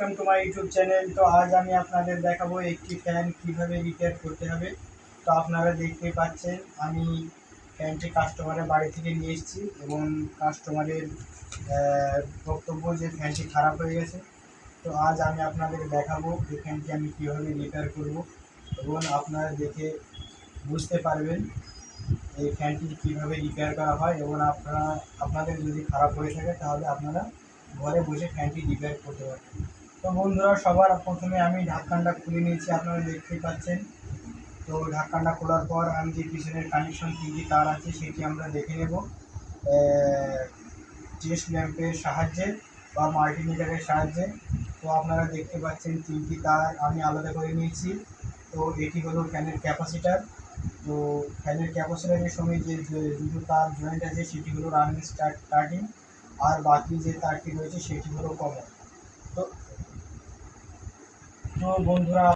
Welcome to my YouTube channel. তো আজ আমি আপনাদের দেখাবো একটি ফ্যান কিভাবে রিপেয়ার করতে হবে। তো আপনারা দেখতে পাচ্ছেন আমি ফ্যানটি কাস্টমারের বাড়ি থেকে নিয়ে এসেছি এবং কাস্টমারের বক্তব্য যে ফ্যানটি খারাপ হয়ে গেছে। তো আজ আমি আপনাদের দেখাবো এই ফ্যানটি আমি কীভাবে রিপেয়ার করব এবং আপনারা দেখে বুঝতে পারবেন এই ফ্যানটি কীভাবে রিপেয়ার করা হয় এবং আপনাদের যদি খারাপ হয়ে থাকে তাহলে আপনারা ঘরে বসে ফ্যানটি রিপেয়ার করতে পারবেন। তো বন্ধুরা, সবার প্রথমে আমি ঢাকনাটা খুলে নিয়েছি, আপনারা দেখতেই পাচ্ছেন। তো ঢাকনাটা খোলার পর আমি যে পিছনের কানেকশন তিনটি তার আছে সেটি আমরা দেখে নেব চেস্ট ল্যাম্পের সাহায্যে বা মাল্টিমিটারের সাহায্যে। তো আপনারা দেখতে পাচ্ছেন তিনটি তার আমি আলাদা করে নিয়েছি। তো এটি হলো ফ্যানের ক্যাপাসিটার। তো ফ্যানের ক্যাপাসিটারের সঙ্গে যে দুটো তার জয়েন্ট আছে সেটি হলো রানিং স্টার্টিং, আর বাকি যে তারটি রয়েছে সেটি হলো কমন। তো বন্ধুরা,